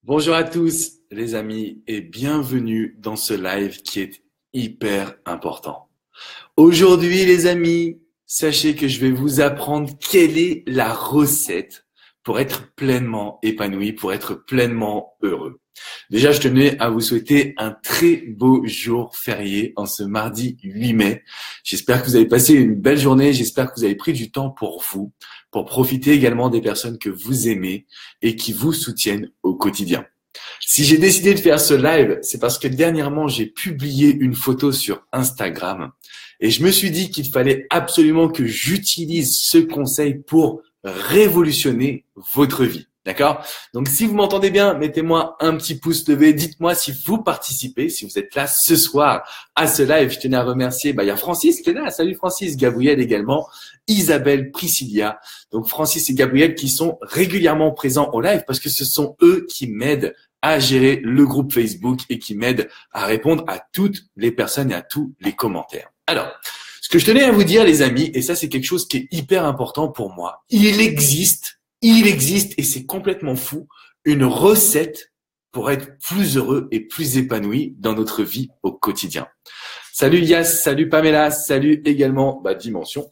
Bonjour à tous les amis et bienvenue dans ce live qui est hyper important. Aujourd'hui les amis, sachez que je vais vous apprendre quelle est la recette pour être pleinement épanoui, pour être pleinement heureux. Déjà, je tenais à vous souhaiter un très beau jour férié en ce mardi 8 mai. J'espère que vous avez passé une belle journée, j'espère que vous avez pris du temps pour vous, pour profiter également des personnes que vous aimez et qui vous soutiennent au quotidien. Si j'ai décidé de faire ce live, c'est parce que dernièrement, j'ai publié une photo sur Instagram et je me suis dit qu'il fallait absolument que j'utilise ce conseil pour révolutionner votre vie. D'accord? Donc, si vous m'entendez bien, mettez-moi un petit pouce levé. Dites-moi si vous participez, si vous êtes là ce soir à ce live. Je tenais à remercier, il y a Francis qui est là. Salut Francis, Gabriel également, Isabelle, Priscilla. Donc, Francis et Gabriel qui sont régulièrement présents au live parce que ce sont eux qui m'aident à gérer le groupe Facebook et qui m'aident à répondre à toutes les personnes et à tous les commentaires. Alors, ce que je tenais à vous dire, les amis, et ça, c'est quelque chose qui est hyper important pour moi. Il existe, et c'est complètement fou, une recette pour être plus heureux et plus épanoui dans notre vie au quotidien. Salut Yas, salut Pamela, salut également Dimension,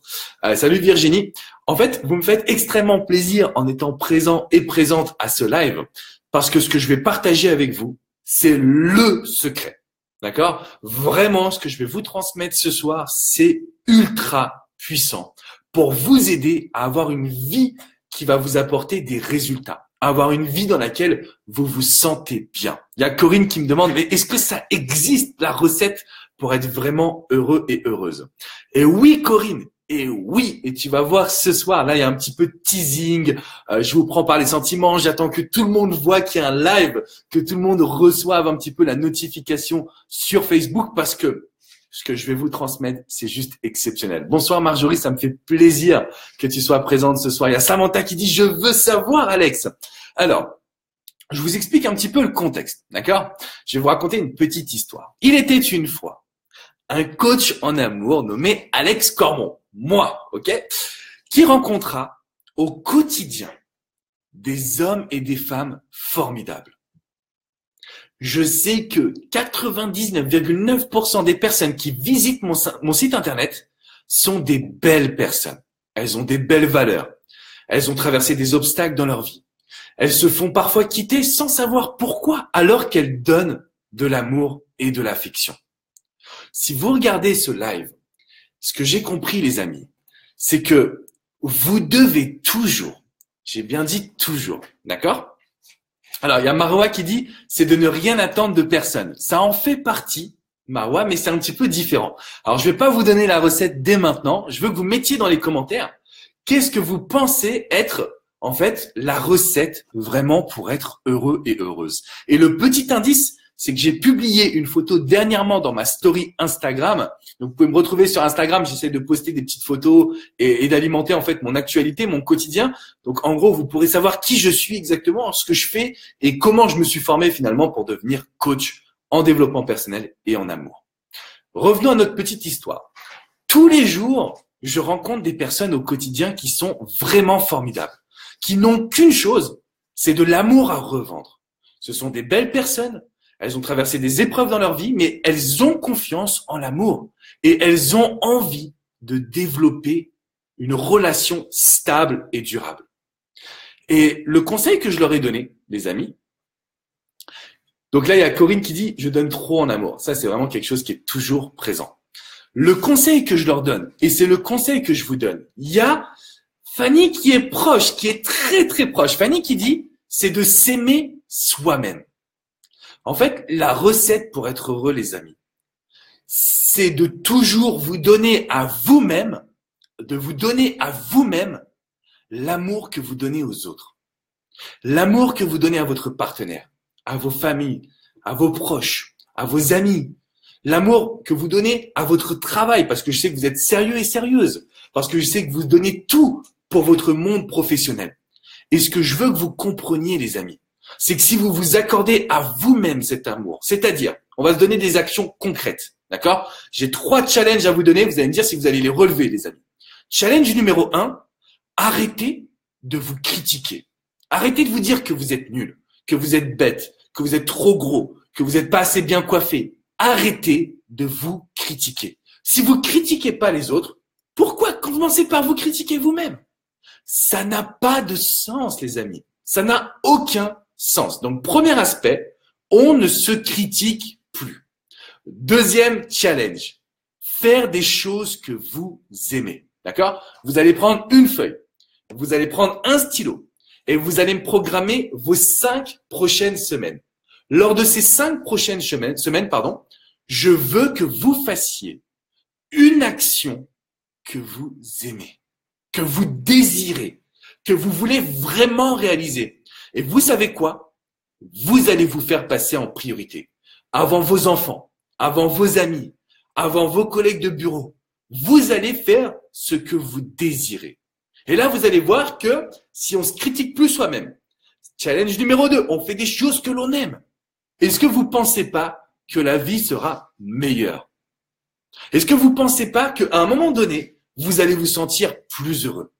salut Virginie. En fait, vous me faites extrêmement plaisir en étant présent et présente à ce live parce que ce que je vais partager avec vous, c'est le secret. D'accord? Vraiment, ce que je vais vous transmettre ce soir, c'est ultra puissant pour vous aider à avoir une vie qui va vous apporter des résultats, à avoir une vie dans laquelle vous vous sentez bien. Il y a Corinne qui me demande, mais est-ce que ça existe, la recette pour être vraiment heureux et heureuse? Et oui, Corinne, et oui, et tu vas voir ce soir, là, il y a un petit peu de teasing, je vous prends par les sentiments, j'attends que tout le monde voit qu'il y a un live, que tout le monde reçoive un petit peu la notification sur Facebook parce que ce que je vais vous transmettre, c'est juste exceptionnel. Bonsoir Marjorie, ça me fait plaisir que tu sois présente ce soir. Il y a Samantha qui dit « Je veux savoir, Alex ». Alors, je vous explique un petit peu le contexte, d'accord? Je vais vous raconter une petite histoire. Il était une fois un coach en amour nommé Alex Cormon, moi, ok, qui rencontra au quotidien des hommes et des femmes formidables. Je sais que 99,9% des personnes qui visitent mon site internet sont des belles personnes. Elles ont des belles valeurs. Elles ont traversé des obstacles dans leur vie. Elles se font parfois quitter sans savoir pourquoi, alors qu'elles donnent de l'amour et de l'affection. Si vous regardez ce live, ce que j'ai compris, les amis, c'est que vous devez toujours, j'ai bien dit toujours, d'accord ? Alors, il y a Marwa qui dit, c'est de ne rien attendre de personne. Ça en fait partie, Marwa, mais c'est un petit peu différent. Alors, je vais pas vous donner la recette dès maintenant. Je veux que vous mettiez dans les commentaires qu'est-ce que vous pensez être, en fait, la recette vraiment pour être heureux et heureuse. Et le petit indice, c'est que j'ai publié une photo dernièrement dans ma story Instagram. Donc, vous pouvez me retrouver sur Instagram. J'essaie de poster des petites photos et d'alimenter en fait mon actualité, mon quotidien. Donc, en gros, vous pourrez savoir qui je suis exactement, ce que je fais et comment je me suis formé finalement pour devenir coach en développement personnel et en amour. Revenons à notre petite histoire. Tous les jours, je rencontre des personnes au quotidien qui sont vraiment formidables, qui n'ont qu'une chose, c'est de l'amour à revendre. Ce sont des belles personnes. Elles ont traversé des épreuves dans leur vie, mais elles ont confiance en l'amour et elles ont envie de développer une relation stable et durable. Et le conseil que je leur ai donné, les amis, donc là, il y a Corinne qui dit « Je donne trop en amour ». Ça, c'est vraiment quelque chose qui est toujours présent. Le conseil que je leur donne, et c'est le conseil que je vous donne, il y a Fanny qui est proche, qui est très, très proche. Fanny qui dit « C'est de s'aimer soi-même ». En fait, la recette pour être heureux, les amis, c'est de toujours vous donner à vous-même, l'amour que vous donnez aux autres. L'amour que vous donnez à votre partenaire, à vos familles, à vos proches, à vos amis. L'amour que vous donnez à votre travail, parce que je sais que vous êtes sérieux et sérieuse, parce que je sais que vous donnez tout pour votre monde professionnel. Et ce que je veux que vous compreniez, les amis, c'est que si vous vous accordez à vous-même cet amour, c'est-à-dire, on va se donner des actions concrètes, d'accord? J'ai 3 challenges à vous donner, vous allez me dire si vous allez les relever, les amis. Challenge numéro 1, arrêtez de vous critiquer. Arrêtez de vous dire que vous êtes nul, que vous êtes bête, que vous êtes trop gros, que vous n'êtes pas assez bien coiffé, arrêtez de vous critiquer. Si vous critiquez pas les autres, pourquoi commencez par vous critiquer vous-même? Ça n'a pas de sens, les amis. Ça n'a aucun sens. Donc, premier aspect, on ne se critique plus. Deuxième challenge, faire des choses que vous aimez. D'accord? Vous allez prendre une feuille, vous allez prendre un stylo et vous allez me programmer vos 5 prochaines semaines. Lors de ces 5 prochaines semaines, je veux que vous fassiez une action que vous aimez, que vous désirez, que vous voulez vraiment réaliser. Et vous savez quoi? Vous allez vous faire passer en priorité. Avant vos enfants, avant vos amis, avant vos collègues de bureau. Vous allez faire ce que vous désirez. Et là, vous allez voir que si on se critique plus soi-même, challenge numéro 2, on fait des choses que l'on aime. Est-ce que vous pensez pas que la vie sera meilleure? Est-ce que vous pensez pas qu'à un moment donné, vous allez vous sentir plus heureux?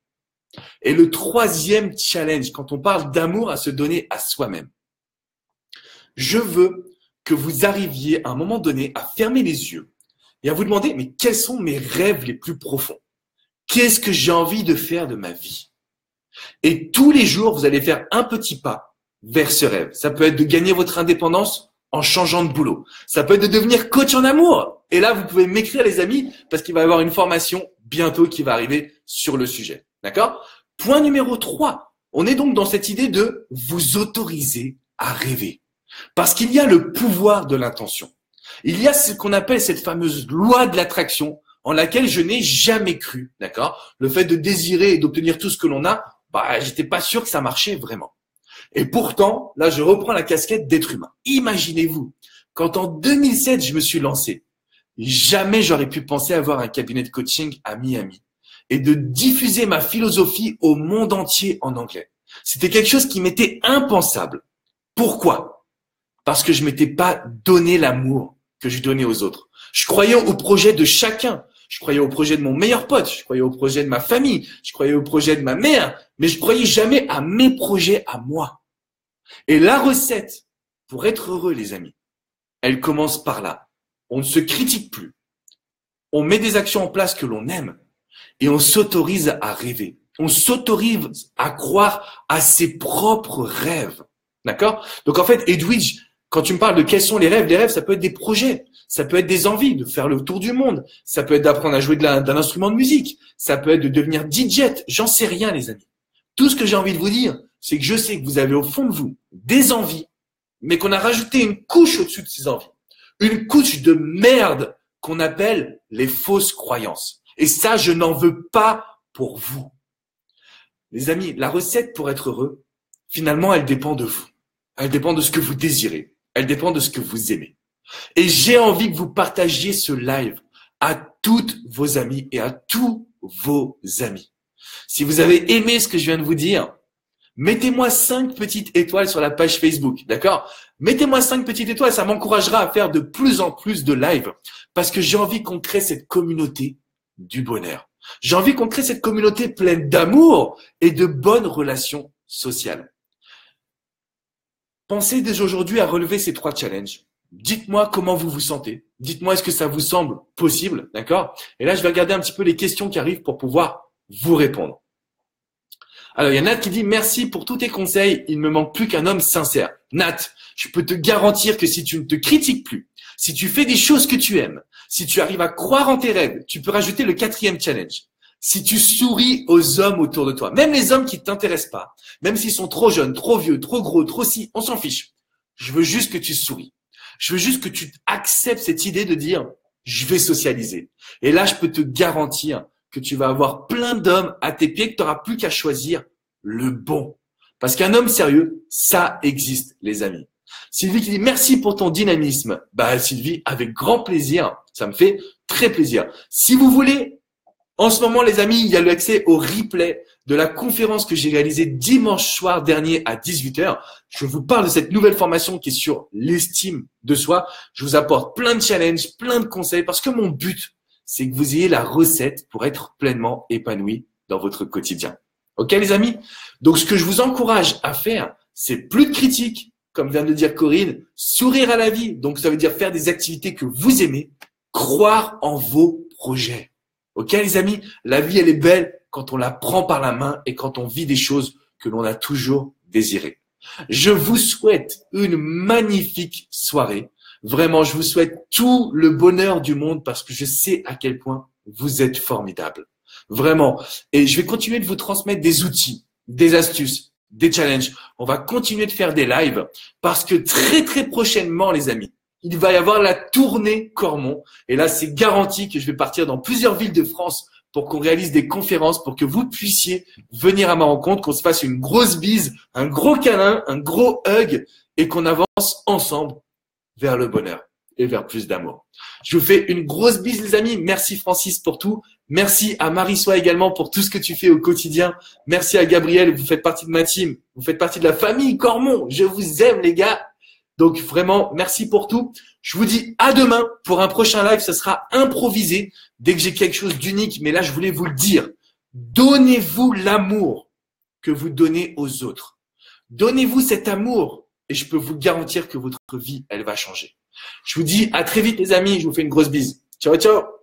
Et le troisième challenge, quand on parle d'amour à se donner à soi-même, je veux que vous arriviez à un moment donné à fermer les yeux et à vous demander, mais quels sont mes rêves les plus profonds? Qu'est-ce que j'ai envie de faire de ma vie? Et tous les jours, vous allez faire un petit pas vers ce rêve. Ça peut être de gagner votre indépendance en changeant de boulot. Ça peut être de devenir coach en amour. Et là, vous pouvez m'écrire, les amis, parce qu'il va y avoir une formation bientôt qui va arriver sur le sujet. D'accord? Point numéro 3. On est donc dans cette idée de vous autoriser à rêver. Parce qu'il y a le pouvoir de l'intention. Il y a ce qu'on appelle cette fameuse loi de l'attraction en laquelle je n'ai jamais cru. D'accord? Le fait de désirer et d'obtenir tout ce que l'on a, j'étais pas sûr que ça marchait vraiment. Et pourtant, là, je reprends la casquette d'être humain. Imaginez-vous, quand en 2007, je me suis lancé, jamais j'aurais pu penser avoir un cabinet de coaching à Miami et de diffuser ma philosophie au monde entier en anglais. C'était quelque chose qui m'était impensable. Pourquoi? Parce que je m'étais pas donné l'amour que je donnais aux autres. Je croyais au projet de chacun. Je croyais au projet de mon meilleur pote. Je croyais au projet de ma famille. Je croyais au projet de ma mère. Mais je croyais jamais à mes projets à moi. Et la recette pour être heureux, les amis, elle commence par là. On ne se critique plus. On met des actions en place que l'on aime et on s'autorise à rêver. On s'autorise à croire à ses propres rêves. D'accord? Donc en fait, Edwidge, quand tu me parles de quels sont les rêves, ça peut être des projets, ça peut être des envies de faire le tour du monde, ça peut être d'apprendre à jouer d'un instrument de musique, ça peut être de devenir DJ, j'en sais rien, les amis. Tout ce que j'ai envie de vous dire, c'est que je sais que vous avez au fond de vous des envies, mais qu'on a rajouté une couche au-dessus de ces envies. Une couche de merde qu'on appelle les fausses croyances. Et ça, je n'en veux pas pour vous. Les amis, la recette pour être heureux, finalement, elle dépend de vous. Elle dépend de ce que vous désirez. Elle dépend de ce que vous aimez. Et j'ai envie que vous partagiez ce live à toutes vos amies et à tous vos amis. Si vous avez aimé ce que je viens de vous dire, mettez-moi 5 petites étoiles sur la page Facebook, d'accord? Mettez-moi 5 petites étoiles, ça m'encouragera à faire de plus en plus de lives parce que j'ai envie qu'on crée cette communauté du bonheur. J'ai envie qu'on crée cette communauté pleine d'amour et de bonnes relations sociales. Pensez dès aujourd'hui à relever ces 3 challenges. Dites-moi comment vous vous sentez. Dites-moi est-ce que ça vous semble possible, d'accord? Et là, je vais regarder un petit peu les questions qui arrivent pour pouvoir vous répondre. Alors, il y a Nat qui dit « Merci pour tous tes conseils, il ne me manque plus qu'un homme sincère. » Nat, je peux te garantir que si tu ne te critiques plus, si tu fais des choses que tu aimes, si tu arrives à croire en tes rêves, tu peux rajouter le 4e challenge. Si tu souris aux hommes autour de toi, même les hommes qui ne t'intéressent pas, même s'ils sont trop jeunes, trop vieux, trop gros, trop si, on s'en fiche. Je veux juste que tu souris. Je veux juste que tu acceptes cette idée de dire « je vais socialiser ». Et là, je peux te garantir que tu vas avoir plein d'hommes à tes pieds, que tu n'auras plus qu'à choisir le bon. Parce qu'un homme sérieux, ça existe, les amis. Sylvie qui dit « Merci pour ton dynamisme ». Sylvie, avec grand plaisir. Ça me fait très plaisir. Si vous voulez, en ce moment, les amis, il y a l'accès au replay de la conférence que j'ai réalisée dimanche soir dernier à 18h. Je vous parle de cette nouvelle formation qui est sur l'estime de soi. Je vous apporte plein de challenges, plein de conseils parce que mon but, c'est que vous ayez la recette pour être pleinement épanoui dans votre quotidien. Ok, les amis? Donc, ce que je vous encourage à faire, c'est plus de critiques, comme vient de le dire Corinne, sourire à la vie. Donc, ça veut dire faire des activités que vous aimez, croire en vos projets. Ok, les amis? La vie, elle est belle quand on la prend par la main et quand on vit des choses que l'on a toujours désirées. Je vous souhaite une magnifique soirée. Vraiment, je vous souhaite tout le bonheur du monde parce que je sais à quel point vous êtes formidables. Vraiment. Et je vais continuer de vous transmettre des outils, des astuces, des challenges. On va continuer de faire des lives parce que très prochainement, les amis, il va y avoir la tournée Cormon. Et là, c'est garanti que je vais partir dans plusieurs villes de France pour qu'on réalise des conférences, pour que vous puissiez venir à ma rencontre, qu'on se fasse une grosse bise, un gros câlin, un gros hug et qu'on avance ensemble vers le bonheur et vers plus d'amour. Je vous fais une grosse bise, les amis. Merci Francis pour tout. Merci à Marie-Soie également pour tout ce que tu fais au quotidien. Merci à Gabriel, vous faites partie de ma team. Vous faites partie de la famille Cormon. Je vous aime, les gars. Donc vraiment, merci pour tout. Je vous dis à demain pour un prochain live. Ce sera improvisé dès que j'ai quelque chose d'unique. Mais là, je voulais vous le dire. Donnez-vous l'amour que vous donnez aux autres. Donnez-vous cet amour et je peux vous garantir que votre vie, elle va changer. Je vous dis à très vite, les amis. Je vous fais une grosse bise. Ciao, ciao.